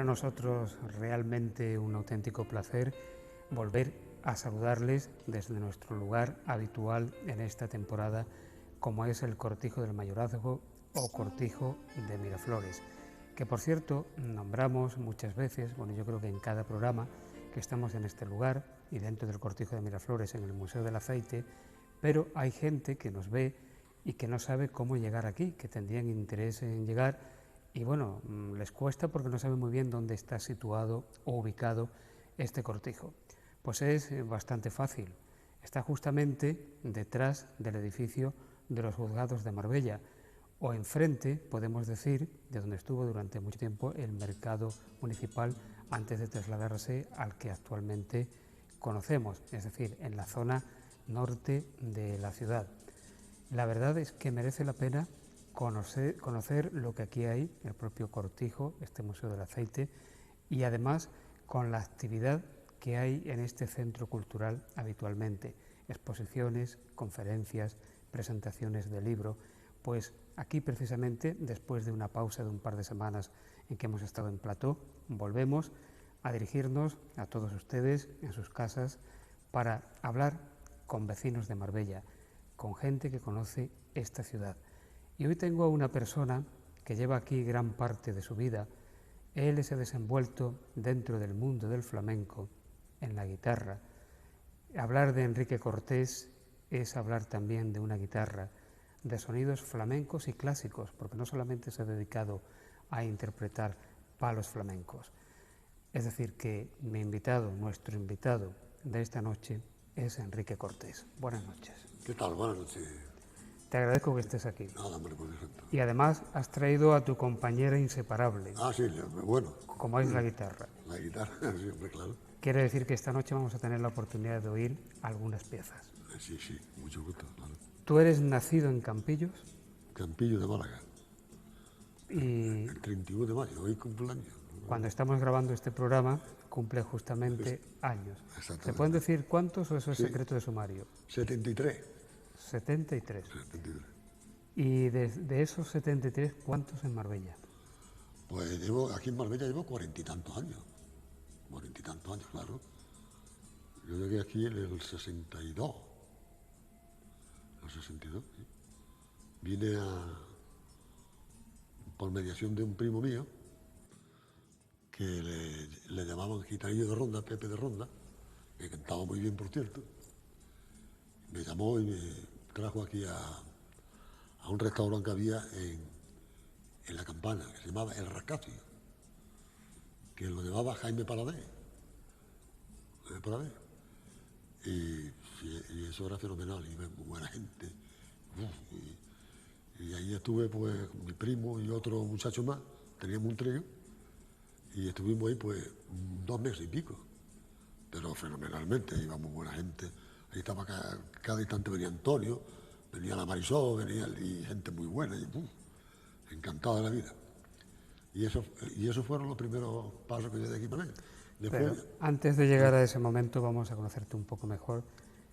nosotros realmente un auténtico placer volver a saludarles desde nuestro lugar habitual en esta temporada, como es el Cortijo del Mayorazgo o Cortijo de Miraflores, que por cierto nombramos muchas veces, bueno, yo creo que en cada programa que estamos en este lugar y dentro del Cortijo de Miraflores en el Museo del Aceite, pero hay gente que nos ve y que no sabe cómo llegar aquí, que tendrían interés en llegar y bueno, les cuesta porque no saben muy bien dónde está situado o ubicado este cortijo. Pues es bastante fácil, está justamente detrás del edificio de los juzgados de Marbella, o enfrente, podemos decir, de donde estuvo durante mucho tiempo el mercado municipal antes de trasladarse al que actualmente conocemos, es decir, en la zona norte de la ciudad. La verdad es que merece la pena conocer lo que aquí hay, el propio cortijo, este Museo del Aceite, y además con la actividad que hay en este centro cultural habitualmente, exposiciones, conferencias, presentaciones de libro, pues aquí precisamente, después de una pausa de un par de semanas en que hemos estado en plató, volvemos a dirigirnos a todos ustedes en sus casas para hablar con vecinos de Marbella, con gente que conoce esta ciudad. Y hoy tengo a una persona que lleva aquí gran parte de su vida. Él se ha desenvuelto dentro del mundo del flamenco, en la guitarra. Hablar de Enrique Cortés es hablar también de una guitarra, de sonidos flamencos y clásicos, porque no solamente se ha dedicado a interpretar palos flamencos. Es decir, que mi invitado, nuestro invitado de esta noche, es Enrique Cortés. Buenas noches. ¿Qué tal? Buenas noches. Te agradezco que estés aquí. Nada, hombre, por ejemplo. Y además has traído a tu compañera inseparable. Ah, sí, bueno. Como es la guitarra. La guitarra, sí, hombre, claro. Quiere decir que esta noche vamos a tener la oportunidad de oír algunas piezas. Sí, mucho gusto, claro. ¿Tú eres nacido en Campillos? Campillo de Málaga. Y el 31 de mayo, hoy cumpleaños. Cuando estamos grabando este programa, cumple justamente años. ¿Se pueden decir cuántos o eso es secreto de sumario? 73. 73. Y de esos 73, ¿cuántos en Marbella? Pues aquí en Marbella llevo 40 y tantos años. 40 y tantos años, claro. Yo llegué aquí en el 62. El 62, sí. Vine por mediación de un primo mío, que le llamaban Gitanillo de Ronda, Pepe de Ronda, que cantaba muy bien, por cierto. Me llamó y me trajo aquí a un restaurante que había en La Campana, que se llamaba El Rascacio, que lo llevaba Jaime Paladé. Y eso era fenomenal, y muy buena gente. Y ahí estuve, pues, mi primo y otro muchacho más, teníamos un trío, y estuvimos ahí, pues, 2 meses y pico. Pero fenomenalmente, íbamos buena gente. Ahí estaba cada instante venía Antonio, venía la Marisol, y gente muy buena, y encantado de la vida. Y eso fueron los primeros pasos que yo de aquí para allá. Después, pero antes de llegar a ese momento vamos a conocerte un poco mejor.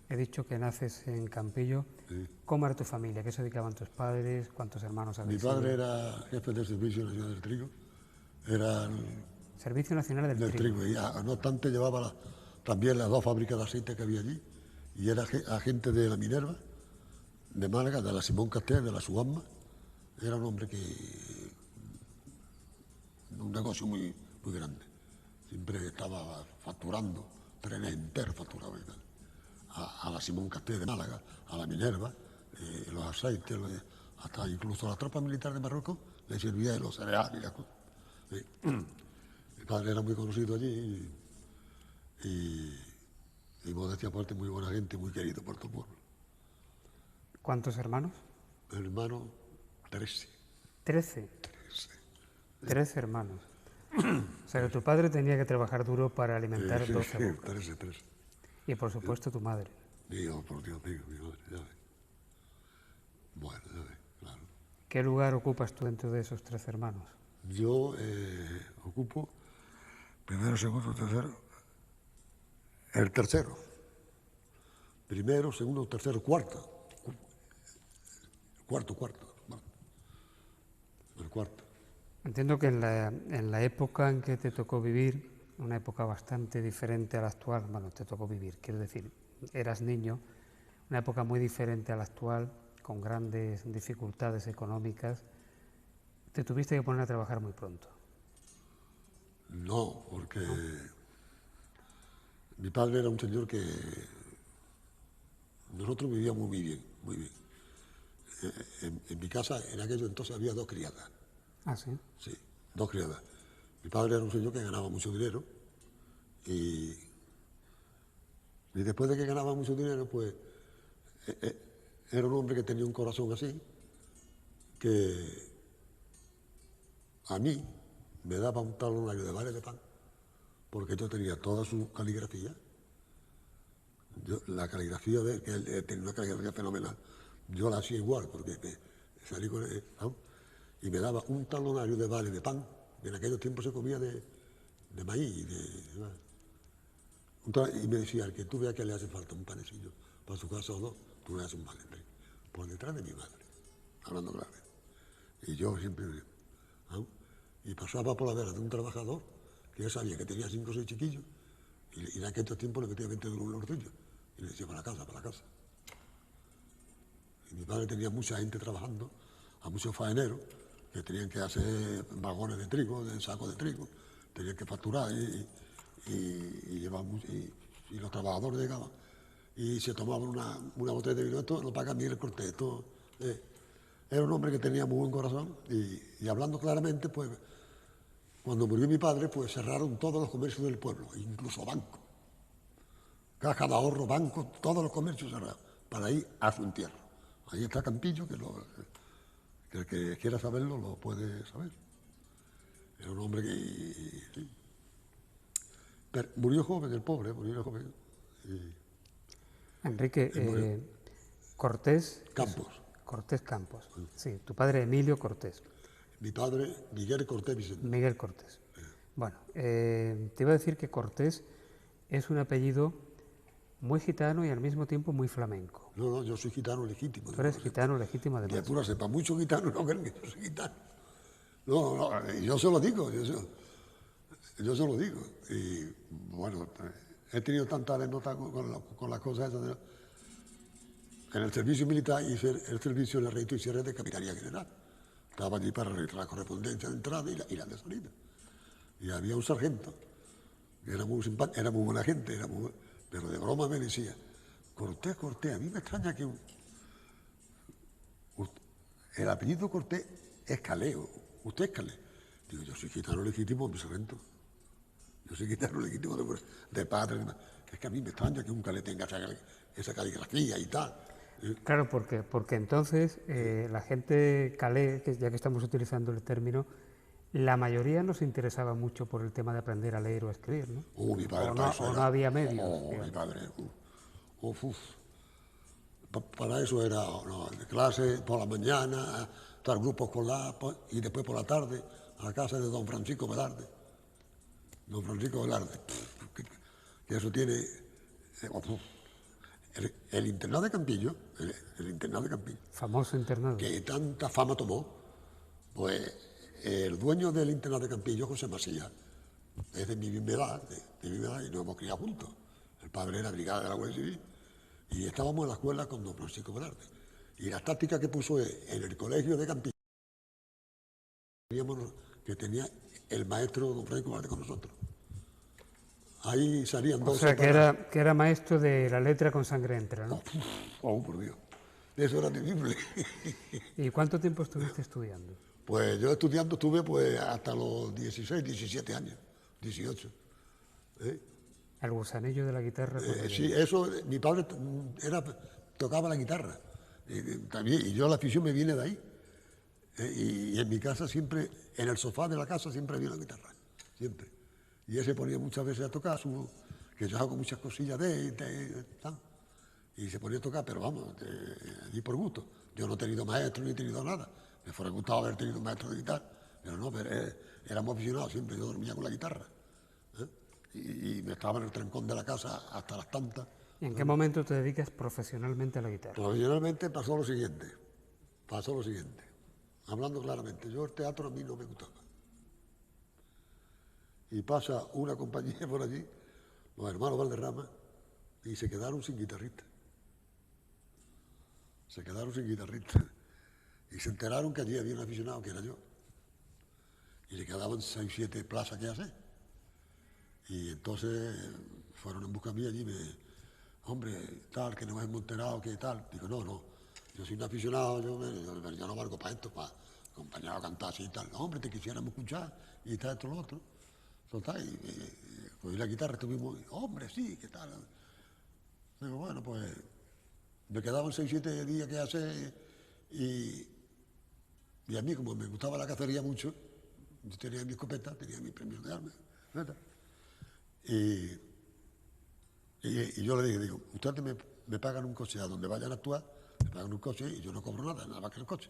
He dicho que naces en Campillo. Sí. ¿Cómo era tu familia? ¿Qué se dedicaban tus padres? ¿Cuántos hermanos habías? Mi padre era jefe del Servicio Nacional del Trigo. Era Servicio Nacional del Trigo. Y no obstante llevaba también las 2 fábricas de aceite que había allí. Y era agente de la Minerva, de Málaga, de la Simón Castel, de la Suamma. Era un hombre un negocio muy, muy grande. Siempre estaba facturando, trenes enteros facturaba y tal. A la Simón Castel de Málaga, a la Minerva, los aceites, hasta incluso a la tropa militar de Marruecos le servía de los cereales y las cosas. Mi padre era muy conocido allí y modestia aparte, muy buena gente, muy querido por todo el pueblo. ¿Cuántos hermanos? Hermano, 13. 13. 13 hermanos. O sea que tu padre tenía que trabajar duro para alimentar 12 bocas. 13. Y por supuesto tu madre. Digo, por Dios, mi madre, ya ves. Bueno, ya ves, claro. ¿Qué lugar ocupas tú dentro de esos 13 hermanos? Yo ocupo primero, segundo, tercero. El tercero. Primero, segundo, tercero, cuarto. Cuarto. El cuarto. Entiendo que en la época en que te tocó vivir, una época bastante diferente a la actual, bueno, te tocó vivir, quiero decir, eras niño, una época muy diferente a la actual, con grandes dificultades económicas, te tuviste que poner a trabajar muy pronto. No, porque mi padre era un señor que nosotros vivíamos muy bien, muy bien. En mi casa en aquello entonces había dos criadas, Ah, sí. sí, dos criadas. Mi padre era un señor que ganaba mucho dinero y, y después de que ganaba mucho dinero, pues era un hombre que tenía un corazón así, que a mí me daba un talonario de vale de pan, porque yo tenía toda su caligrafía. La caligrafía de que él tenía una caligrafía fenomenal. Yo la hacía igual, porque salí con él, ¿no? Y me daba un talonario de vale de pan, que en aquellos tiempos se comía de maíz, y me decía, al que tú veas que le hace falta un panecillo para su casa o no, tú le haces un vale, por detrás de mi madre, hablando claro. Y yo siempre, ¿no? Y pasaba por la vera de un trabajador, que yo sabía que tenía 5 o 6 chiquillos, y en aquellos tiempos le metía 20 euros en los bolsillos, y le decía, para la casa, para la casa. Y mi padre tenía mucha gente trabajando, a muchos faeneros, que tenían que hacer vagones de trigo, de sacos de trigo, tenían que facturar y los trabajadores llegaban y se tomaban una botella de vino. Esto lo paga Miguel Cortés. Era un hombre que tenía muy buen corazón y hablando claramente, pues cuando murió mi padre, pues cerraron todos los comercios del pueblo, incluso bancos, caja de ahorro, bancos, todos los comercios cerrados, para ir a su entierro. Ahí está Campillo, que el que quiera saberlo lo puede saber. Era un hombre que... sí. Pero murió joven, el pobre, murió joven. Enrique, Cortés... Campos. Cortés Campos, sí, tu padre Emilio Cortés. Mi padre, Miguel Cortés Vicente. Miguel Cortés. Bueno, te iba a decir que Cortés es un apellido muy gitano y al mismo tiempo muy flamenco. No, yo soy gitano legítimo. Tú eres gitano legítimo De además. pura cepa, muchos gitanos no creen que yo soy gitano. No, yo se lo digo, yo se lo digo. Y bueno, he tenido tanta anécdota con las cosas esas. En el servicio militar hice el servicio en el Registro y Cierre de Capitanía General. Estaba allí para registrar la correspondencia de entrada y la de salida. Y había un sargento, que era muy simpático, era muy buena gente, pero de broma me decía, Cortés, a mí me extraña que el apellido Cortés es Caleo, usted es Caleo. Digo, yo soy gitano legítimo, mi sargento. Yo soy gitano legítimo de padre. Es que a mí me extraña que un Calé tenga esa caligrafía y tal. Claro, porque entonces la gente calé, ya que estamos utilizando el término, la mayoría no se interesaba mucho por el tema de aprender a leer o a escribir, ¿no? Mi padre o no había medios. Mi padre, para eso era de clase por la mañana, estar grupo escolar y después por la tarde a la casa de don Francisco Velarde. Don Francisco Velarde, que eso tiene... El internado de Campillo, el internado de Campillo, Famoso internado. que tanta fama tomó, pues el dueño del internado de Campillo, José Masía, es de mi misma edad, y nos hemos criado juntos. El padre era brigada de la Guardia Civil y estábamos en la escuela con don Francisco Velarde. Y la táctica que puso en el colegio de Campillo, que tenía el maestro don Francisco Velarde con nosotros. Ahí salían dos... O sea, que era maestro de la letra con sangre entra, ¿no? Por Dios. Eso era terrible. ¿Y cuánto tiempo estuviste estudiando? Pues yo estudiando estuve pues hasta los 16, 17 años, 18. El gusanillo de la guitarra. Sí, eso, mi padre tocaba la guitarra. También, y yo la afición me viene de ahí. Y en mi casa siempre, en el sofá de la casa siempre había una guitarra, siempre. Y él se ponía muchas veces a tocar, que yo hago muchas cosillas tal, y se ponía a tocar, pero vamos, allí por gusto. Yo no he tenido maestro ni he tenido nada. Me fuera gustado haber tenido maestro de guitarra, pero no, éramos aficionados siempre, yo dormía con la guitarra. Y me estaba en el trancón de la casa hasta las tantas. ¿Y en qué momento te dedicas profesionalmente a la guitarra? Profesionalmente pasó lo siguiente, hablando claramente, yo el teatro a mí no me gustaba. y pasa una compañía por allí, los hermanos Valderrama, y se quedaron sin guitarrista. Se quedaron sin guitarrista. Y se enteraron que allí había un aficionado que era yo. Y le quedaban 6 o 7 plazas que hacer. Y entonces fueron en busca mía allí y me, hombre, tal, que nos hemos enterado, que tal. Digo, no, yo soy un aficionado, yo no valgo para esto, para acompañar a cantar así y tal. No, hombre, te quisiéramos escuchar y tal, esto, lo otro. Total, y cogí la guitarra, estuvimos, hombre, sí, ¿qué tal? Digo, bueno, pues me quedaban 6 o 7 días que hacer y a mí, como me gustaba la cacería mucho, yo tenía mi escopeta, tenía mi premio de armas, ¿verdad? Y yo le dije, digo, ustedes me pagan un coche a donde vayan a actuar, me pagan un coche y yo no cobro nada más que el coche.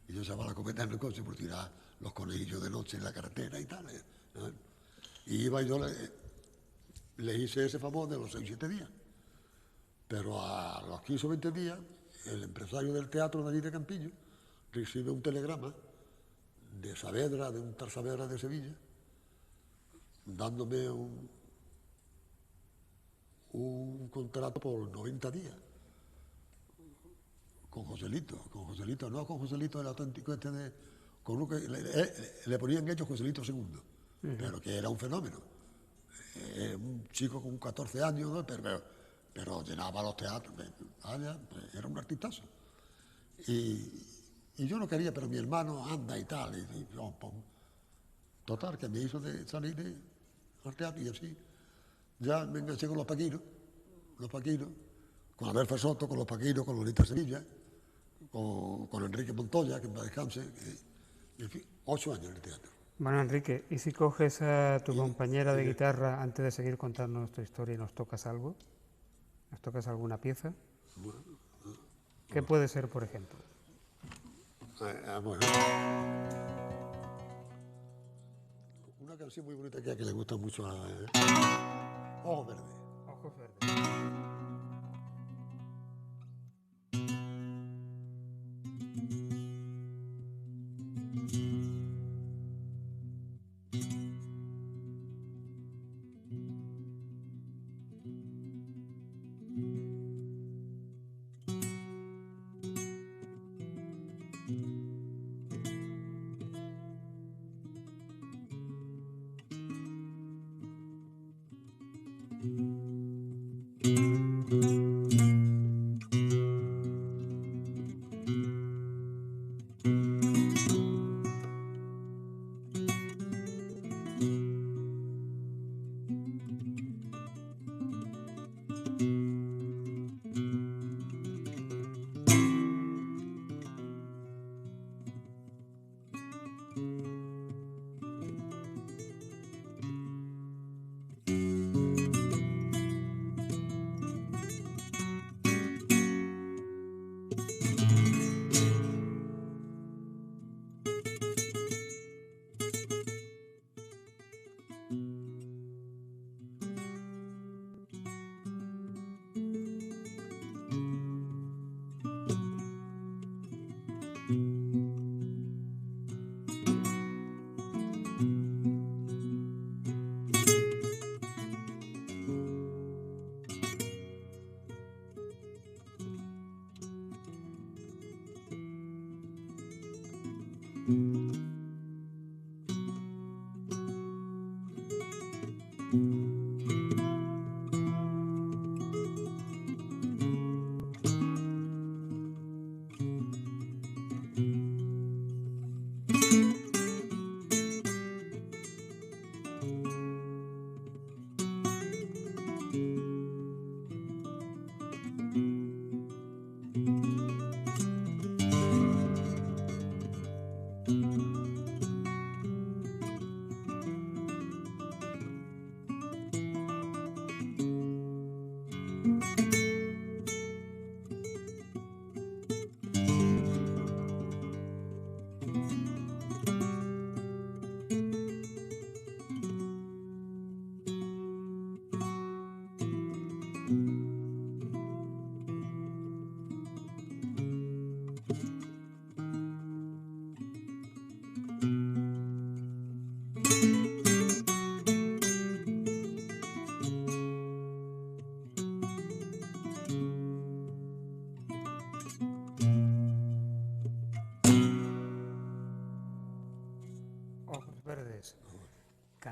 Y yo echaba la escopeta en el coche por tirar los conejillos de noche en la carretera y tal. ¿no? Y iba y yo le hice ese favor de los 6 o 7 días. Pero a los 15 o 20 días, el empresario del teatro de allí de Campillo recibe un telegrama de Saavedra, de un tal Saavedra de Sevilla, dándome un contrato por 90 días con Joselito, no con Joselito el auténtico con uno que le ponían ellos Joselito II, pero que era un fenómeno. Un chico con 14 años, ¿no? pero llenaba los teatros, era un artistazo. Y yo no quería, pero mi hermano anda y tal, total, que me hizo salir al teatro y así. Ya me enganché con los Paquiros, con Abel Soto, con los Paquiros, con Lolita Sevilla, con Enrique Montoya, que en paz descanse, en fin, 8 años en el teatro. Bueno, Enrique, ¿y si coges a tu compañera de guitarra antes de seguir contando tu historia y nos tocas algo? ¿Nos tocas alguna pieza? ¿Qué puede ser, por ejemplo? Bueno. Una canción muy bonita que le gusta mucho a Ojos Verdes. Ojos Verdes.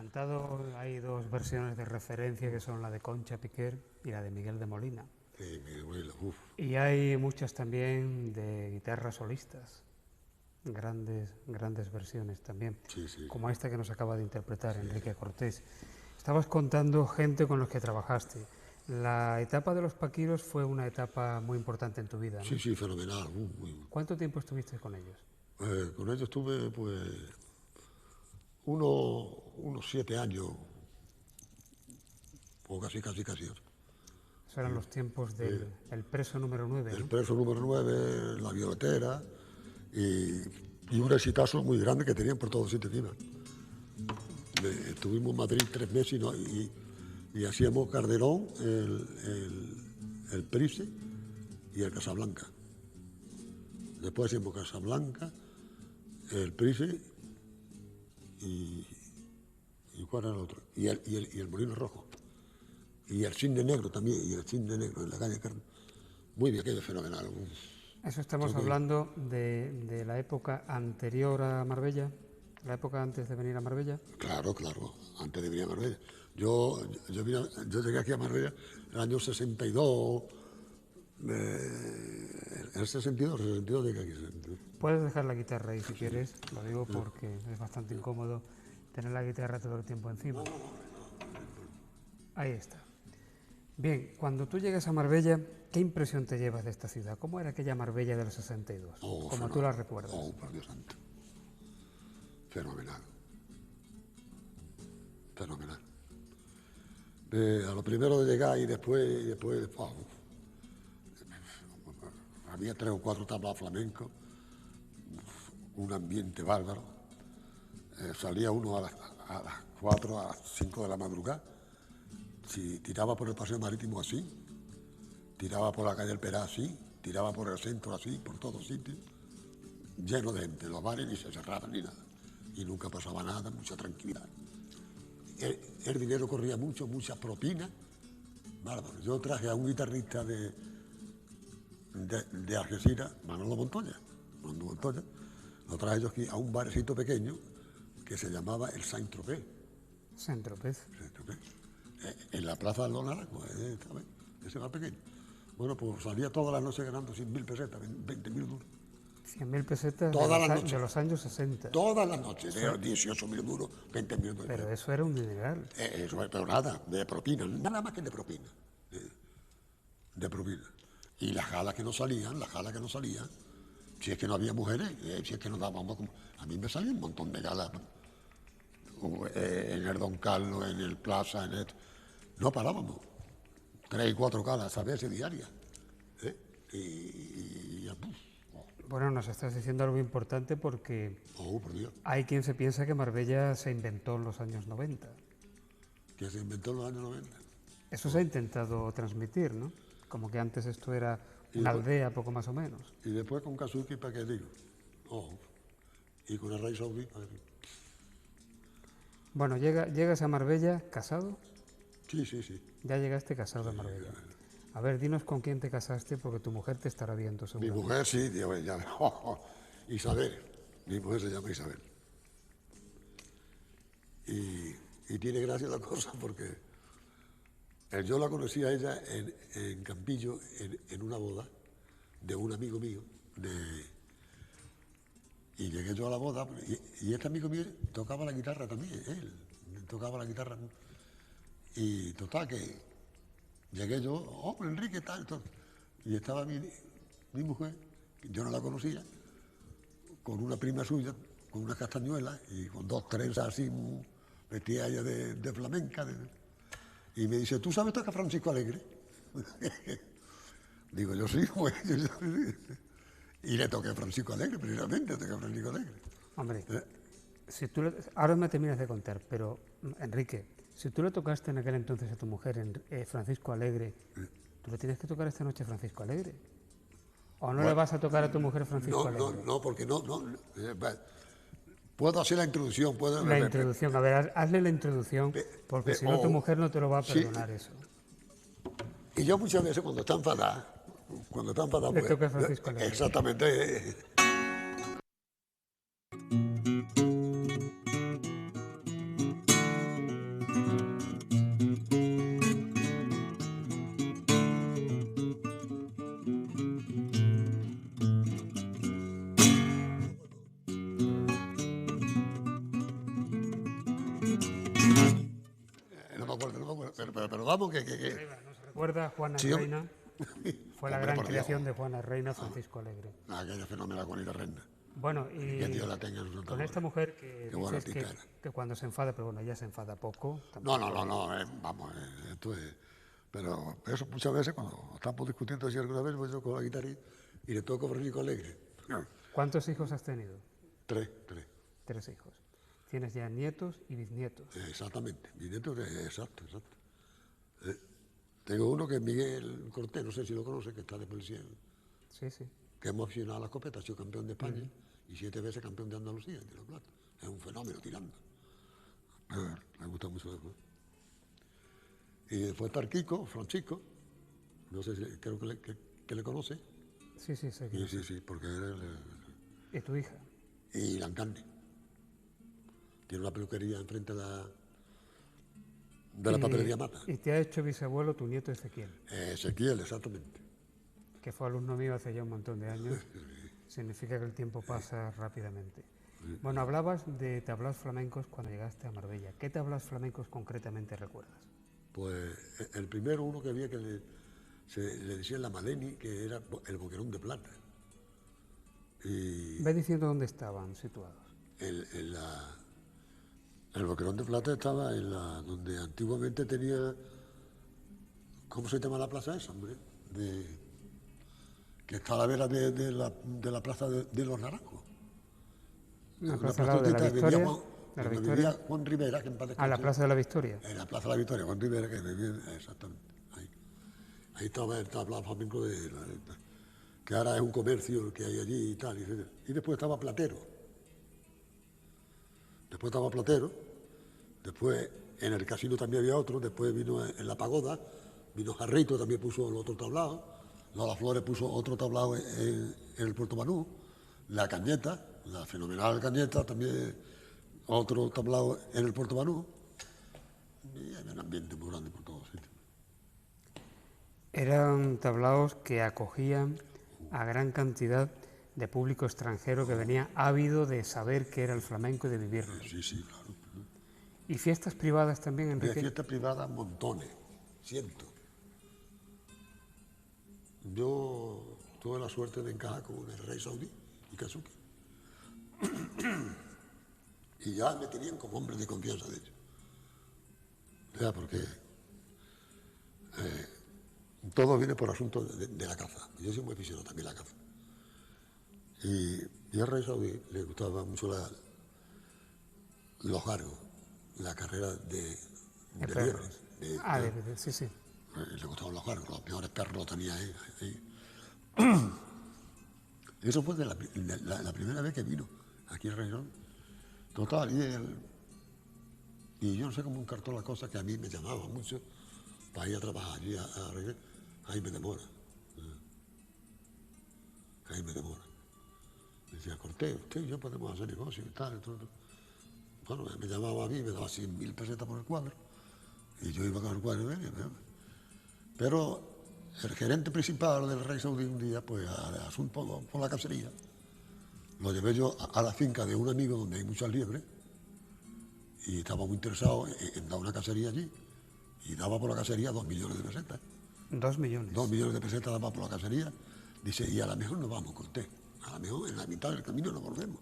comentado, hay dos versiones de referencia que son la de Concha Piquer y la de Miguel de Molina. Miguel Molina, uf. Y hay muchas también de guitarras solistas, grandes versiones también, Sí, sí. como esta que nos acaba de interpretar Enrique Cortés. Estabas contando gente con los que trabajaste. La etapa de los Paquiros fue una etapa muy importante en tu vida, ¿no? Sí, sí, fenomenal. Muy. ¿Cuánto tiempo estuviste con ellos? Con ellos estuve, pues, unos 7 años, o casi. Esos eran los tiempos del el preso número 9, El ¿no? preso número 9, la violetera, y un exitazo muy grande que tenían por todos sitios que iban. Estuvimos en Madrid 3 meses y hacíamos Calderón, el Price y el Casablanca. Después hacíamos Casablanca, el Price y ¿cuál era el otro? Y el Molino Rojo. Y el Cisne Negro también, y el Cisne Negro en la calle Carmen. Muy bien, aquello es fenomenal. Eso estamos hablando de la época anterior a Marbella, la época antes de venir a Marbella. Claro, antes de venir a Marbella. Yo llegué aquí a Marbella en el año 62, en el 62 llegué aquí. Puedes dejar la guitarra ahí si quieres, lo digo porque es bastante incómodo tener la guitarra todo el tiempo encima. Ahí está. Bien, cuando tú llegas a Marbella, ¿qué impresión te llevas de esta ciudad? ¿Cómo era aquella Marbella del 62? Como tú la recuerdas. Oh, por Dios santo. Fenomenal. A lo primero de llegar y después había 3 o 4 tablas flamencos, un ambiente bárbaro. Salía uno a las 4, a las 5 de la madrugada. Si tiraba por el paseo marítimo así, tiraba por la calle del Perá así, tiraba por el centro así, por todos sitios, lleno de gente. Los bares ni se cerraban ni nada. Y nunca pasaba nada, mucha tranquilidad. El dinero corría mucho, muchas propinas. Bárbaro. Yo traje a un guitarrista de Algeciras, Manolo Montoya, lo traje yo aquí a un barecito pequeño que se llamaba el Saint-Tropez. Saint-Tropez. En la plaza de los Naranjos, ese más pequeño. Bueno, pues salía todas las noches ganando 100.000 pesetas, 20.000 duros. 100.000 pesetas de los años 60. Todas las noches, de 18.000 duros, 20.000 duros. Pero eso era un dineral. Pero nada, de propina, nada más que de propina. De propina. Y las galas que no salían, si es que no había mujeres, si es que nos dábamos como... A mí me salían un montón de galas, en el Don Carlos, en el Plaza, en esto. No parábamos. 3 y 4 galas a veces diarias. Bueno, nos estás diciendo algo importante porque por Dios. hay quien se piensa que Marbella se inventó en los años 90. ¿Que se inventó en los años 90? Eso se ha intentado transmitir, ¿no? Como que antes esto era una aldea, poco más o menos. Y después con Kazuki, ¿para qué digo? Y con el rey saudí, ¿para qué digo? Bueno, llegas a Marbella casado. Sí. Ya llegaste casado a Marbella. A ver, dinos con quién te casaste, porque tu mujer te estará viendo seguro. Mi mujer, sí, Isabel. Mi mujer se llama Isabel. Y tiene gracia la cosa porque yo la conocí a ella en Campillo, en una boda de un amigo mío. Y llegué yo a la boda, y este amigo mío tocaba la guitarra también, él tocaba la guitarra. Y total, que llegué yo, Enrique, tal. Y estaba mi mujer, que yo no la conocía, con una prima suya, con unas castañuelas y con 2 trenzas así, vestida ella de flamenca. Y me dice, ¿tú sabes tocar Francisco Alegre? Digo, yo sí, pues. Y le toqué a Francisco Alegre, precisamente, toqué a Francisco Alegre. Hombre, ahora me terminas de contar, pero, Enrique, si tú le tocaste en aquel entonces a tu mujer Francisco Alegre, ¿tú le tienes que tocar esta noche Francisco Alegre? ¿O no le vas a tocar a tu mujer Francisco Alegre? No, porque no. Puedo hacer la introducción, La introducción, a ver, hazle la introducción, porque si no tu mujer no te lo va a perdonar eso. Y yo muchas veces cuando está enfadada, le toca Francisco Alegre. Exactamente. vamos, que... ¿Nos recuerda Juana Sí, hombre. Reina? Fue la Hombre, gran por creación Dios. de Juana Reina, Francisco Alegre. Aquella fenómena Juanita Reina. Bueno, Que y Dios la tenga en su santa con esta gloria. mujer que Qué buena dices artista era. que cuando se enfada, pero bueno, ella se enfada poco. No, Tampoco. vamos, esto es... Pero eso muchas veces, cuando estamos discutiendo así alguna vez, pues yo con la guitarra y le toco Francisco Alegre. ¿Cuántos hijos has tenido? Tres. 3 hijos. Tienes ya nietos y bisnietos. Exactamente. Mi nieto, exacto. Tengo uno que es Miguel Cortés, no sé si lo conoce, que está de policía, Sí, sí. que hemos aficionado a la escopeta, ha sido campeón de España y 7 veces campeón de Andalucía, de La Plata. Es un fenómeno tirando. Me gusta mucho eso. Y después está el Kiko, Francisco, no sé si, creo que le conoce. Sí, sí, sé que Sí, porque era ¿Y tu hija? y Lancarne. Tiene una peluquería enfrente de la papelería Mata. Y te ha hecho bisabuelo tu nieto Ezequiel, Ezequiel, exactamente. que fue alumno mío hace ya un montón de años. Significa que el tiempo pasa rápidamente. Bueno, hablabas de tablaos flamencos cuando llegaste a Marbella. ¿Qué tablaos flamencos concretamente recuerdas? Pues el primero, uno que había que le decían la Maleni, que era el Boquerón de Plata. Y Ve diciendo dónde estaban situados. el Boquerón de Plata estaba en donde antiguamente tenía, ¿cómo se llama la plaza esa, hombre? Que está a la vera de la plaza de los Naranjos. La Una plaza al lado de la placita Victoria. donde vivía Juan Rivera, que en paz Ah, descanse. la plaza de la Victoria. En la Plaza de la Victoria, Juan Rivera, que vivía exactamente ahí. Ahí estaba el tablao flamenco que ahora es un comercio que hay allí y tal. Y después estaba Platero. Después en el casino también había otro. Después vino en la pagoda, vino Jarrito, también puso el otro tablao. Lola Flores puso otro tablao en el Puerto Banú. La Cañeta, la fenomenal Cañeta, también otro tablao en el Puerto Banú. Y había un ambiente muy grande por todos sitios. Eran tablaos que acogían a gran cantidad de público extranjero que venía ávido de saber qué era el flamenco y de vivirlo. Sí, claro. ¿Y fiestas privadas también, De Enrique? fiestas privadas, montones, cientos. Yo tuve la suerte de encajar con el rey saudí y Kazuki. Y ya me tenían como hombre de confianza de ellos. Ya, porque todo viene por asunto de la caza. Yo soy muy aficionado también a la caza. Y al rey saudí le gustaba mucho los gargos, la carrera de liebres. Sí. Le gustaban los gargos, los mejores perros los tenía ahí. Eso fue la primera vez que vino aquí el rey saudí. Total, y yo no sé cómo encartó la cosa, que a mí me llamaba mucho para ir a trabajar allí a Jaime de Mora. Jaime de Mora. Me decía, Cortés, usted y yo podemos hacer negocio y tal. Bueno, me llamaba a mí, me daba 100.000 pesetas por el cuadro, y yo iba con el cuadro y venía. Pero el gerente principal del rey saudí un día, pues a asunto por la cacería, lo llevé yo a la finca de un amigo donde hay muchas liebres, y estaba muy interesado en dar una cacería allí, y daba por la cacería 2 millones de pesetas. 2 millones. 2 millones de pesetas daba por la cacería. Dice, y a lo mejor nos vamos, Cortés. A lo mejor en la mitad del camino nos volvemos.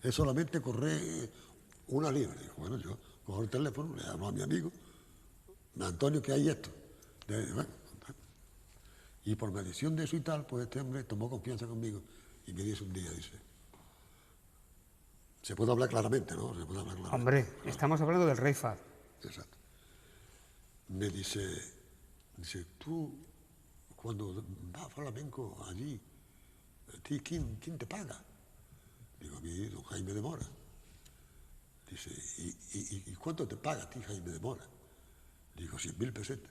Es solamente correr una liebre. Digo, bueno, yo cojo el teléfono, le hablo a mi amigo, Antonio, que hay esto. Y por medición de eso y tal, pues este hombre tomó confianza conmigo y me dice un día, dice, se puede hablar claramente, ¿no? Se puede hablar claramente. Hombre, estamos hablando del rey Fahd. Exacto. Me dice, tú, cuando vas a flamenco allí, ¿quién te paga? Digo, a mí, don Jaime de Mora. Dice, ¿y cuánto te paga a ti, Jaime de Mora? Digo, 100.000 pesetas.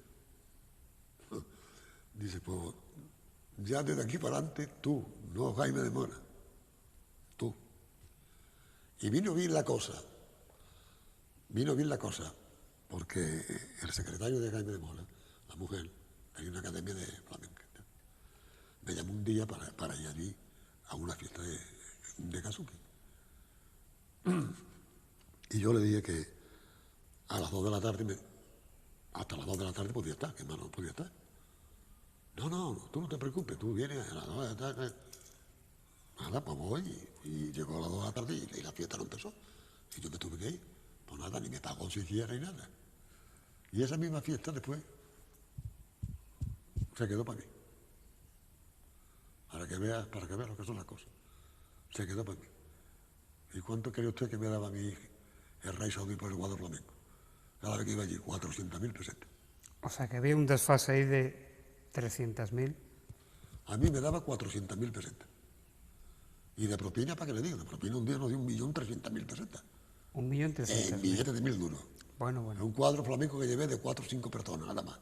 Dice, pues, ya desde aquí para adelante, tú, no Jaime de Mora. Tú. Y vino bien la cosa, porque el secretario de Jaime de Mora, la mujer, tenía una academia de flamenca. Me llamó un día para ir allí a una fiesta de Kazuki. Y yo le dije que a las 2 de la tarde hasta las 2 de la tarde podía estar, que más no podía estar. No, tú no te preocupes, tú vienes a las 2 de la tarde. Nada, pues voy, y llegó a las 2 de la tarde y la fiesta no empezó. Y yo me tuve que ir. Pues nada, ni me pagó siquiera ni nada. Y esa misma fiesta después se quedó para mí. Para que veas lo que son las cosas. Se quedó para mí. ¿Y cuánto cree usted que me daba a mí el rey saudí por el cuadro flamenco? Cada vez que iba allí, 400.000 pesetas. O sea que había un desfase ahí de 300.000. A mí me daba 400.000 pesetas. Y de propina, ¿para qué le digo? De propina un día nos dio 1.300.000 pesetas. 1.300.000. En billetes de 1.000 duros. Bueno. Un cuadro flamenco que llevé de 4 o 5 personas, nada más.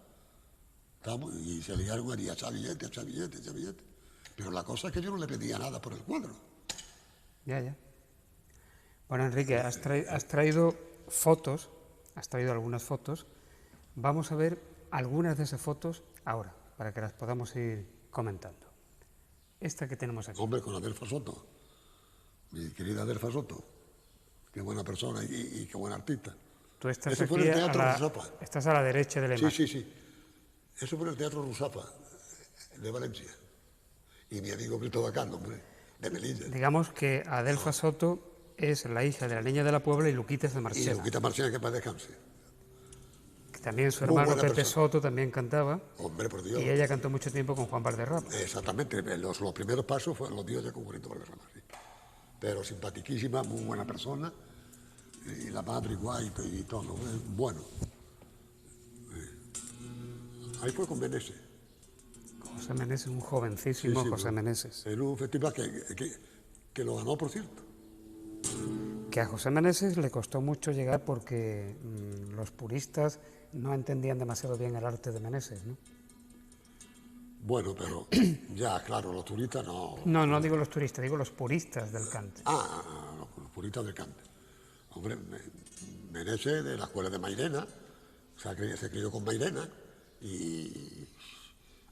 ¿Estamos? Y se liaron allí a echar billetes. Pero la cosa es que yo no le pedía nada por el cuadro. Ya. Bueno, Enrique, has traído fotos, has traído algunas fotos. Vamos a ver algunas de esas fotos ahora, para que las podamos ir comentando. Esta que tenemos aquí. Hombre, con Adelfa Soto, mi querida Adelfa Soto, qué buena persona y qué buena artista. Tú estás Eso aquí fue en el Teatro Rusafa. Estás a la derecha de la imagen. Sí. Eso fue en el Teatro Rusafa, de Valencia. Y mi amigo Cristóbal Cano, hombre, de Melilla. Digamos que Adelfa Soto es la hija de la Niña de la Puebla y Luquitas de Y Marchena. Luquita Marchena, que para descanse. También su Muy hermano buena Pepe persona. Soto también cantaba. Hombre, por Dios. Y ella cantó mucho tiempo con Juan Valderrama. Exactamente, los primeros pasos los dio ya con Juanito Valderrama, sí. Pero simpatiquísima, muy buena persona, y la madre igual y todo, bueno. Ahí fue con Meneses. José Meneses, un jovencísimo José Meneses. En un festival que lo ganó, por cierto. Que a José Meneses le costó mucho llegar porque los puristas no entendían demasiado bien el arte de Meneses, ¿no? Bueno, pero ya, claro, los turistas no... No digo los turistas, digo los puristas del cante. Los puristas del cante. Hombre, Meneses de la escuela de Mairena, o sea, que se crió con Mairena, y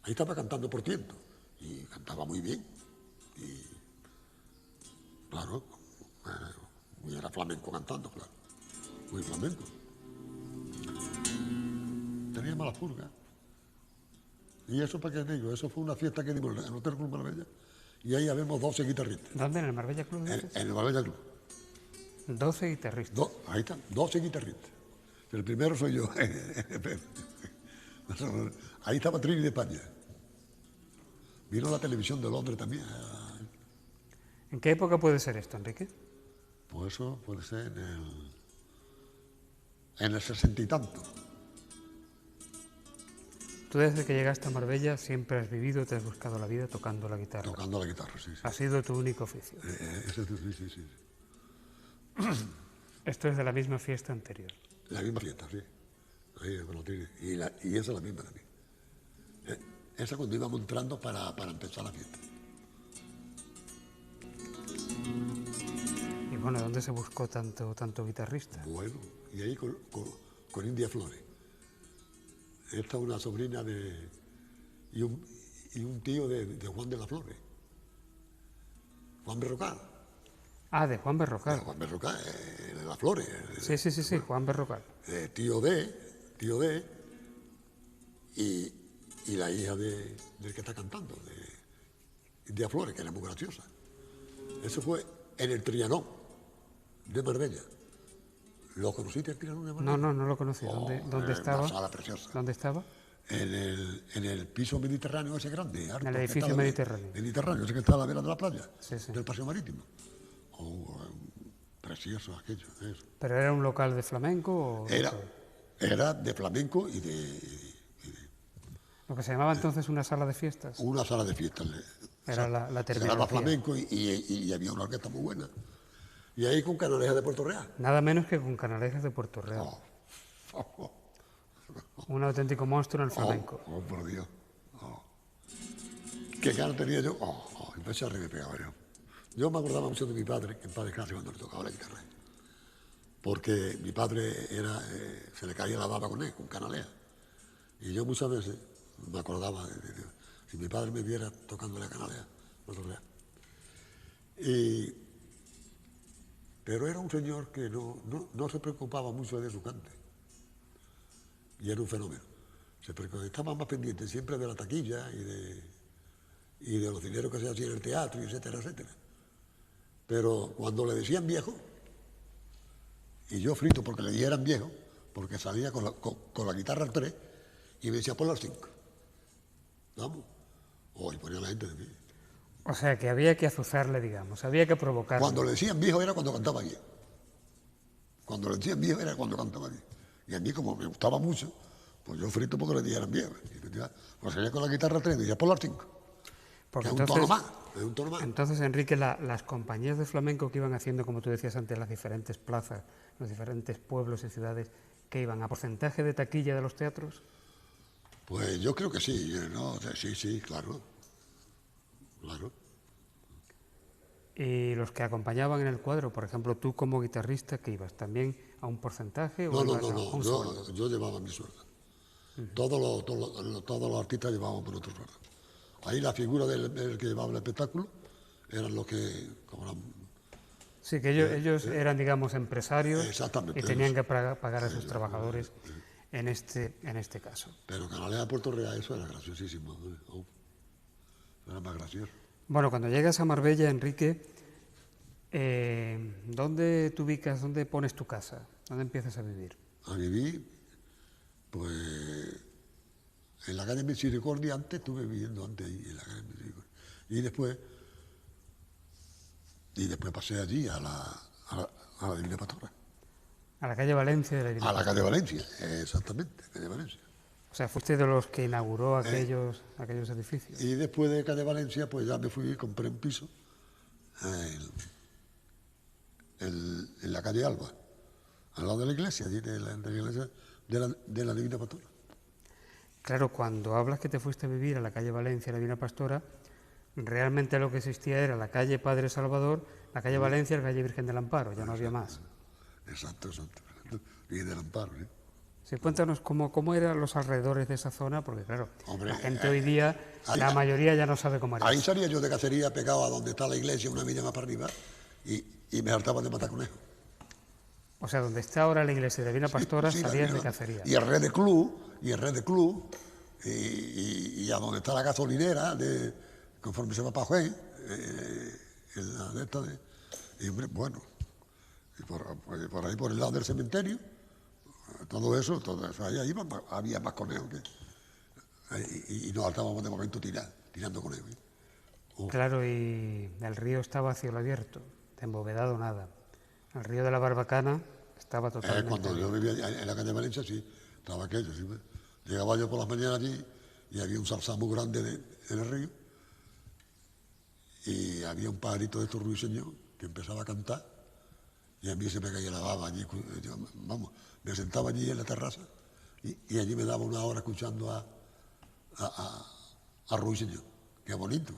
ahí estaba cantando por tiento, y cantaba muy bien, y claro, era flamenco cantando, claro, muy flamenco. Tenía mala purga. Y eso, ¿para qué digo? Eso fue una fiesta que dimos en el Hotel Club Marbella, y ahí habemos 12 guitarristas. ¿Dónde? ¿En el Marbella Club? En el Marbella Club. 12 guitarristas. Ahí están, 12 guitarristas. El primero soy yo. Ahí estaba Trini de España. Vino la televisión de Londres también. ¿En qué época puede ser esto, Enrique? Pues eso puede ser en el 60 y tanto. Tú desde que llegaste a Marbella siempre has vivido, te has buscado la vida tocando la guitarra. Tocando la guitarra, sí. Ha sido tu único oficio. Sí. Esto es de la misma fiesta anterior. La misma fiesta, sí. Ahí con los Trini. Y esa es la misma también. Esa cuando íbamos entrando para empezar la fiesta. Y bueno, ¿dónde se buscó tanto guitarrista? Bueno, y ahí con India Flores. Esta es una sobrina y un tío de Juan de las Flores. Juan Berrocal. De Juan Berrocal. Juan Berrocal, de las Flores. Sí, Juan Berrocal. Tío de, y la hija del que está cantando, de India Flores, que era muy graciosa. Eso fue en el Trianón de Marbella. ¿Lo conociste el Trianón de Marbella? No lo conocí. ¿Dónde estaba? Una sala preciosa. ¿Dónde estaba? En el piso mediterráneo ese grande. En el edificio mediterráneo. Mediterráneo, ese que está a la vera de la playa, Sí. del paseo marítimo. Precioso aquello, eso. ¿Pero era un local de flamenco? Era de flamenco y de... Lo que se llamaba entonces una sala de fiestas. Una sala de fiestas. Era la terminología. Era flamenco y había una orquesta muy buena. Y ahí con Canalejas de Puerto Real. Nada menos que con Canalejas de Puerto Real. Un auténtico monstruo en el flamenco. Por Dios. Qué ganas tenía yo. Empecé a reír, me pegaba yo. Yo me acordaba mucho de mi padre, en paz descanse, cuando le tocaba la guitarra. Porque mi padre se le caía la baba con él, con Canalejas. Y yo muchas veces me acordaba si mi padre me viera tocando la Canalejas. Pero era un señor que no se preocupaba mucho de su cante. y era un fenómeno. Porque estaba más pendiente siempre de la taquilla y de los dineros que se hacían en el teatro, y etcétera, etcétera. Pero cuando le decían viejo, y yo frito porque le dijeran viejo, porque salía con la guitarra al 3 y me decía, pon las 5. Vamos. Y ponía la gente de pie. O sea, que había que azuzarle, digamos, había que provocarle. Cuando le decían viejo era cuando cantaba bien. Cuando le decían viejo era cuando cantaba bien. Y a mí, como me gustaba mucho, pues yo frito porque le dijeran viejo. Pues salía con la guitarra al 3 y decía, pon las 5. Porque es entonces, un tono más. Entonces, Enrique, las compañías de flamenco que iban haciendo, como tú decías antes, las diferentes plazas, los diferentes pueblos y ciudades, ¿que iban a porcentaje de taquilla de los teatros? Pues yo creo que sí, ¿no? Sí, claro. Claro. Y los que acompañaban en el cuadro, por ejemplo, tú como guitarrista, ¿qué ibas? ¿También a un porcentaje o ibas a un sueldo? Yo llevaba mi sueldo. Todos los artistas llevaban por otro sueldo. Ahí la figura del que llevaba el espectáculo eran los que cobraban. Sí, que ellos eran, digamos, empresarios y tenían que pagar a sus trabajadores en este caso. Pero Canalejas Puerto Real, eso era graciosísimo. Era más gracioso. Bueno, cuando llegas a Marbella, Enrique, ¿dónde te ubicas, dónde pones tu casa? ¿Dónde empiezas a vivir? A vivir, pues, en la calle Misericordia. Antes estuve viviendo ahí, en la calle Misericordia. Y después pasé allí a la Divina Pastora. A la calle Valencia de la Divina Pastora. A la calle Valencia, exactamente, calle Valencia. O sea, fuiste de los que inauguró aquellos edificios. Y después de calle Valencia, pues ya me fui y compré un piso en la calle Alba, al lado de la iglesia, allí de la iglesia de la Divina Pastora. Claro, cuando hablas que te fuiste a vivir a la calle Valencia, la Divina Pastora, realmente lo que existía era la calle Padre Salvador, la calle Valencia y la calle Virgen del Amparo, ya no había más. Exacto. Y del Amparo, ¿eh? Sí, cuéntanos cómo eran los alrededores de esa zona, porque claro, Hombre, la gente hoy día, la mayoría ya no sabe cómo era. Ahí salía yo de cacería, pegado a donde está la iglesia, una milla más para arriba, y me hartaba de matar conejos. O sea, donde está ahora la iglesia de Divina Pastora, salías de cacería. Y el Red de Club, y a donde está la gasolinera, conforme se va para Juez, en la de esta y hombre, bueno, y por ahí por el lado del cementerio, todo eso ahí había más conejos y nos hartábamos de momento tirando conejos. Claro, y el río estaba a cielo abierto, embovedado nada. El río de la Barbacana estaba totalmente... Cuando yo vivía en la calle Valencia, sí, estaba aquello. Sí, llegaba yo por las mañanas allí y había un zarzal muy grande en el río y había un pajarito de estos ruiseños que empezaba a cantar y a mí se me caía la baba allí. Me sentaba allí en la terraza y allí me daba una hora escuchando a ruiseños. Qué bonito.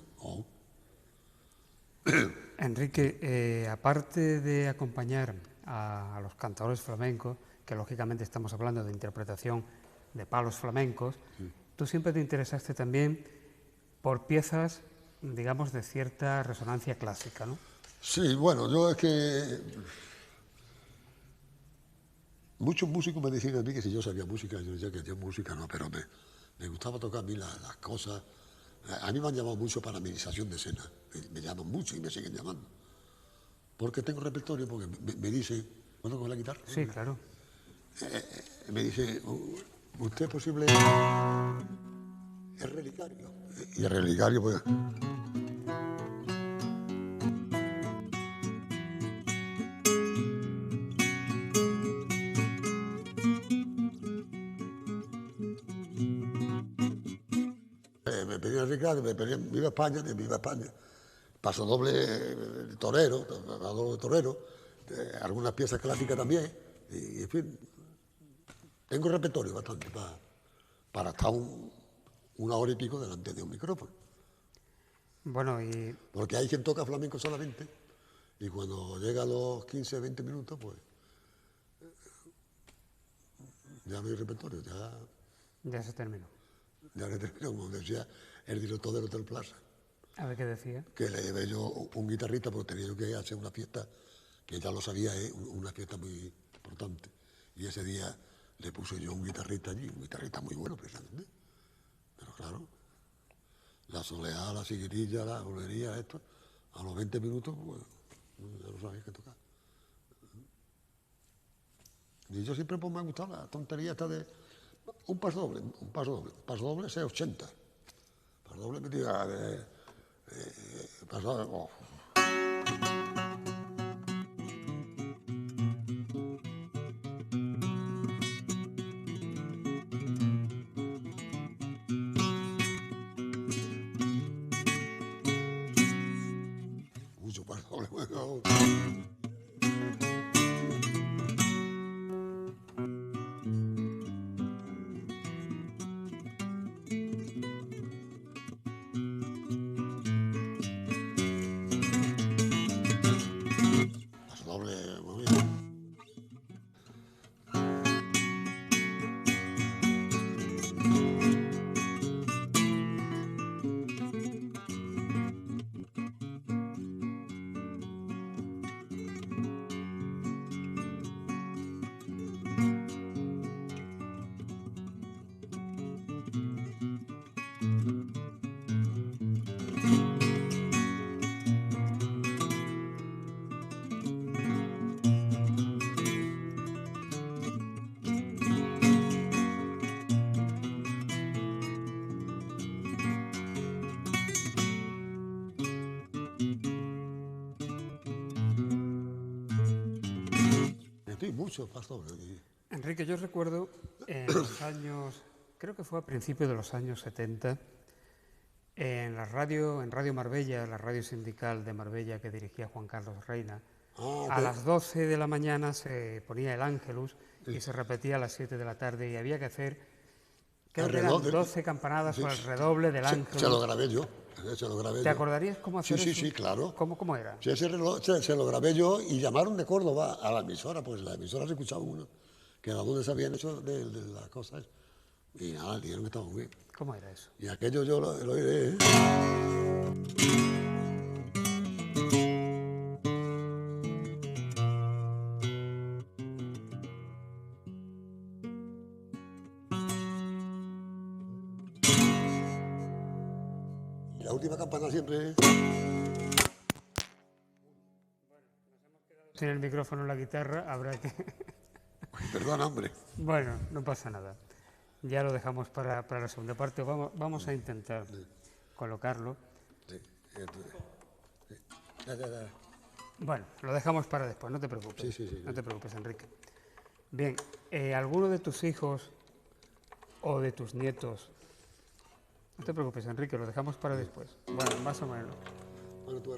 Enrique, aparte de acompañar a los cantadores flamencos, que lógicamente estamos hablando de interpretación de palos flamencos, tú siempre te interesaste también por piezas, digamos, de cierta resonancia clásica, ¿no? Sí, bueno, yo es que muchos músicos me decían a mí que si yo sabía música, yo decía que yo música no, pero me gustaba tocar a mí las cosas. A mí me han llamado mucho para amenización de escena, me llaman mucho y me siguen llamando. Porque tengo repertorio, porque me dicen, ¿puedo coger la guitarra? Sí, claro. Me dice, ¿usted es posible el relicario? Y el relicario, pues... Me pedían el relicario, me pedían Viva España, de Viva España. Paso doble de torero, algunas piezas clásicas también, y en fin, tengo repertorio bastante para estar una hora y pico delante de un micrófono. Bueno, porque hay quien toca flamenco solamente, y cuando llega a los 15, 20 minutos, pues ya no hay repertorio, ya se terminó. Ya le terminó, como decía el director del Hotel Plaza. A ver qué decía. Que le llevé yo un guitarrista porque tenía yo que hacer una fiesta, que ya lo sabía, una fiesta muy importante. Y ese día le puse yo un guitarrista allí, un guitarrista muy bueno precisamente. Pero claro, la soleá, la siguirilla, la bolería, esto, a los 20 minutos, pues, ya no sabía qué tocar. Y yo siempre pues, me ha gustado la tontería esta de un paso doble, sea 80. Paso doble me diga paso doble, oh. Mucho paso doble, bueno. Paso doble, muy bien. Sí, mucho paso doble. Enrique, yo recuerdo en los años, creo que fue a principios de los años 70, en Radio Marbella, la radio sindical de Marbella que dirigía Juan Carlos Reina, a las 12 de la mañana se ponía el Ángelus y se repetía a las 7 de la tarde y había que hacer, creo que eran 12 campanadas o el redoble del Ángelus. Se lo grabé yo. ¿Te acordarías cómo hacer eso? Sí, claro. ¿Cómo era? Sí, ese reloj se lo grabé yo y llamaron de Córdoba a la emisora, pues la emisora se escuchaba uno, que era donde se habían hecho de las cosas. Y nada, dijeron que estaba muy bien. ¿Cómo era eso? Y aquello yo lo oiré. Y la última campana siempre. Sin el micrófono en la guitarra habrá que... Perdona, hombre. Bueno, no pasa nada. Ya lo dejamos para la segunda parte. Vamos a intentar colocarlo. Sí, ya. Bueno, lo dejamos para después, no te preocupes. Sí. No te preocupes, Enrique. Bien, ¿alguno de tus hijos o de tus nietos? No te preocupes, Enrique, lo dejamos para después. Bueno, más o menos. Bueno, tú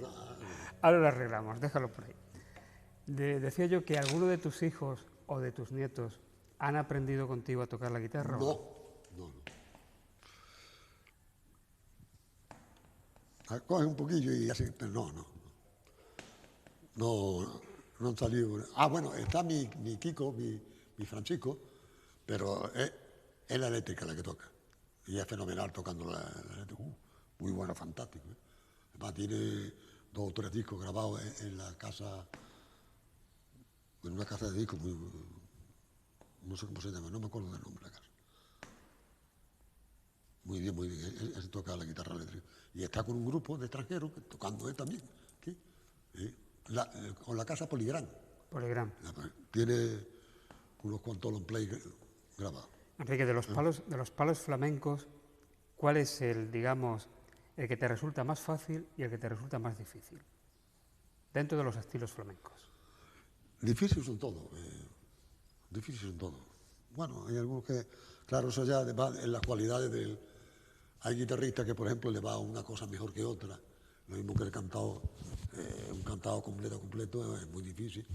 Ahora lo arreglamos, déjalo por ahí. Decía yo que alguno de tus hijos o de tus nietos han aprendido contigo a tocar la guitarra. No. Coge un poquillo y así, pero no han salido. Ah, bueno, está mi Kiko, mi Francisco, pero es la eléctrica la que toca. Y es fenomenal tocando la eléctrica. Muy bueno, fantástico. Además tiene 2 o 3 discos grabados en la casa, en una casa de discos muy, no sé cómo se llama, no me acuerdo del nombre de la casa. Muy bien, él toca la guitarra eléctrica. Y está con un grupo de extranjeros tocando él también. ¿Qué? Con la casa Poligram. Tiene unos cuantos long play grabados. Enrique, de los palos flamencos, ¿cuál es el que te resulta más fácil y el que te resulta más difícil? Dentro de los estilos flamencos. Difíciles son todos. Bueno, hay algunos que, claro, eso ya va en las cualidades del... Hay guitarristas que, por ejemplo, le va una cosa mejor que otra. Lo mismo que el cantado, un cantado completo es muy difícil.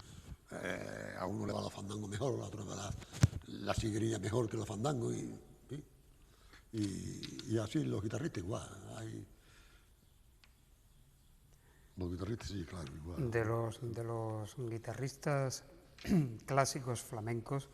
A uno le va la fandango mejor, a otro le va la siguerilla mejor que la fandango. Y así los guitarristas igual. Los guitarristas sí, claro, igual. De los guitarristas clásicos flamencos,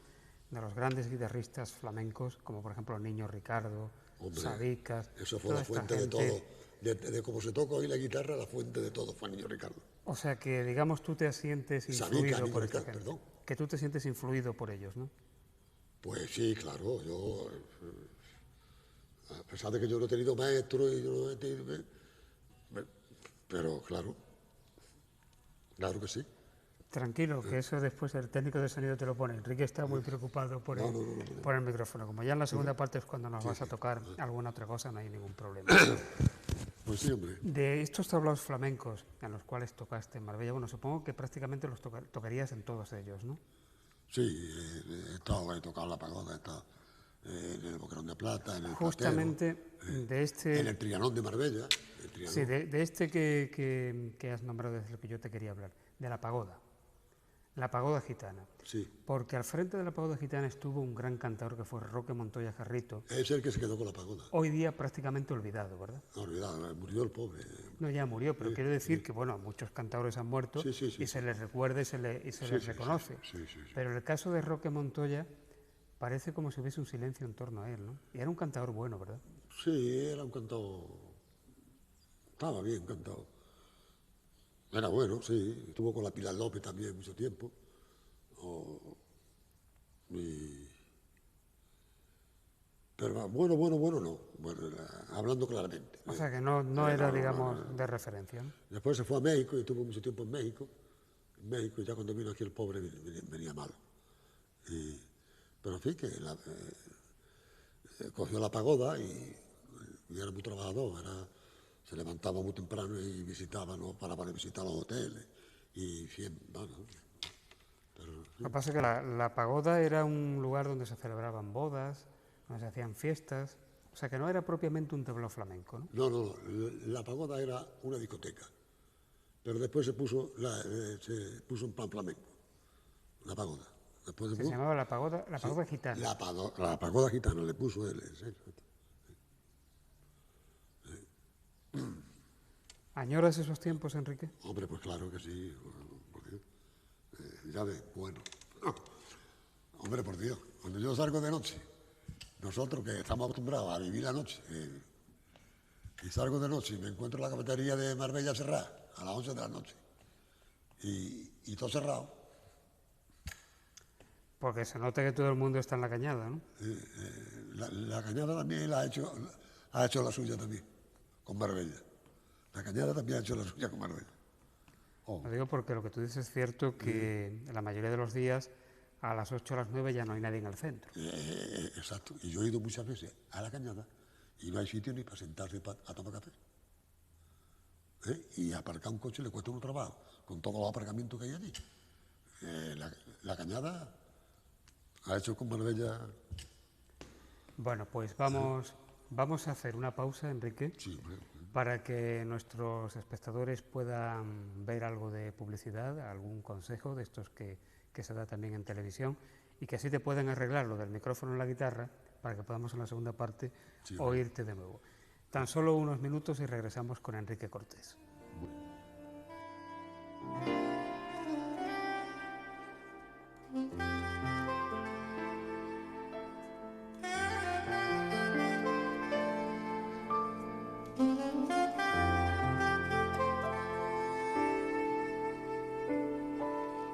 de los grandes guitarristas flamencos, como por ejemplo Niño Ricardo, Sabicas... Eso fue la fuente de todo. De cómo se toca hoy la guitarra, la fuente de todo fue Niño Ricardo. O sea que, digamos, tú te sientes influido por esta gente. Que tú te sientes influido por ellos, ¿no? Pues sí, claro, yo, a pesar de que yo no he tenido maestro y yo no he tenido, pero claro, claro que sí. Tranquilo, que eso después el técnico de sonido te lo pone. Enrique está muy preocupado por No, el, no, no, no, no. por el micrófono. Como ya en la segunda parte es cuando nos Sí, vas a sí. tocar alguna otra cosa, no hay ningún problema. Pues sí, hombre. De estos tablaos flamencos en los cuales tocaste en Marbella, bueno, supongo que prácticamente los tocarías en todos ellos, ¿no? Sí, he tocado la pagoda, he estado en el Boquerón de Plata, en el Platero, Justamente de en este, el Trianón de Marbella. El sí, Trianón. de este que has nombrado desde el que yo te quería hablar, de la pagoda gitana. Sí, Porque al frente de la pagoda gitana estuvo un gran cantador que fue Roque Montoya Jarrito, es el que se quedó con la pagoda. hoy día prácticamente olvidado, ¿verdad? No olvidado, murió el pobre. No, ya murió, pero quiero decir que, bueno, muchos cantadores han muerto Sí, sí, sí, y sí. se les recuerda y se les Sí, sí, reconoce. sí, sí, sí. Pero en el caso de Roque Montoya parece como si hubiese un silencio en torno a él, ¿no? Y era un cantador bueno, ¿verdad? Sí, era un cantado. Estaba bien cantado. Era bueno, sí. Estuvo con la Pilar López también mucho tiempo. Y- Pero bueno no. Bueno, hablando claramente. O sea que no era, digamos, de referencia, ¿no? Después se fue a México y estuvo mucho tiempo en México. En México, y ya cuando vino aquí el pobre venía mal. Pero en fin, que cogió la pagoda y era muy trabajador. Se levantaba muy temprano y visitaba, no paraba de visitar los hoteles. Y siempre, bueno, Lo que pasa es que la pagoda era un lugar donde se celebraban bodas, donde se hacían fiestas, o sea que no era propiamente un tablao flamenco, ¿no? no, la pagoda era una discoteca. Pero después se puso en plan flamenco, la pagoda. Después Se llamaba la pagoda gitana. la pagoda gitana le puso él. Sí. ¿Añoras esos tiempos, Enrique? Hombre, pues claro que sí. Porque, ya ves, bueno. Hombre, por Dios, cuando yo salgo de noche, nosotros que estamos acostumbrados a vivir la noche, y salgo de noche y me encuentro en la cafetería de Marbella cerrada a las 11 de la noche y todo cerrado. Porque se nota que todo el mundo está en la cañada, ¿no? La cañada también ha hecho la suya también, con Marbella. La cañada también ha hecho la suya con Marbella. Lo digo porque lo que tú dices es cierto que la mayoría de los días a las 8 o las 9 ya no hay nadie en el centro. Exacto. Y yo he ido muchas veces a la cañada y no hay sitio ni para sentarse a tomar café. Y aparcar un coche le cuesta un trabajo, con todos los aparcamientos que hay allí. La cañada ha hecho con Marbella. Bueno, pues vamos a hacer una pausa, Enrique, Sí, para que nuestros espectadores puedan ver algo de publicidad, algún consejo de estos que se da también en televisión y que así te puedan arreglar lo del micrófono en la guitarra para que podamos en la segunda parte oírte de nuevo. Tan solo unos minutos y regresamos con Enrique Cortés.